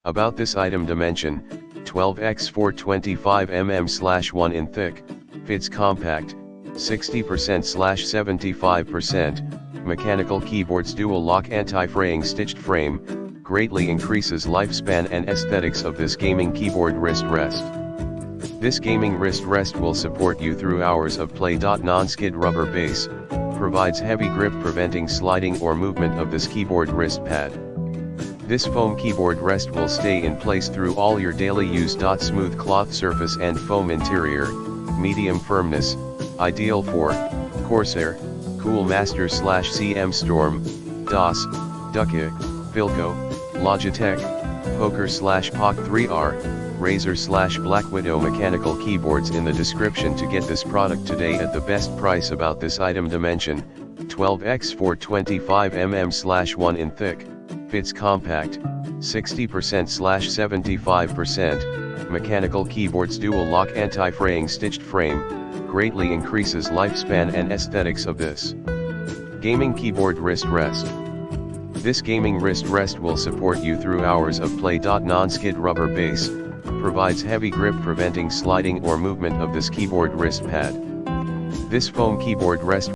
About this item: dimension, 12x 425 mm/1 in thick, fits compact, 60%/75%, mechanical keyboards, dual lock, anti-fraying stitched frame, greatly increases lifespan and aesthetics of this gaming keyboard wrist rest. This gaming wrist rest will support you through hours of play. Non-skid rubber base, provides heavy grip preventing sliding or movement of this keyboard wrist pad. This foam keyboard rest will stay in place through all your daily use. Smooth cloth surface and foam interior, medium firmness, ideal for Corsair, Cool Master /CM Storm, DOS, Duca, Philco, Logitech, Poker /POC 3R, Razer /Black Widow. Mechanical keyboards in the description to get this product today at the best price. About this item: dimension, 12x 425 mm/1 in thick, fits compact, 60%/75%, mechanical keyboards, dual lock, anti-fraying stitched frame, greatly increases lifespan and aesthetics of this gaming keyboard wrist rest. This gaming wrist rest will support you through hours of play. Non-skid rubber base, provides heavy grip preventing sliding or movement of this keyboard wrist pad. This foam keyboard rest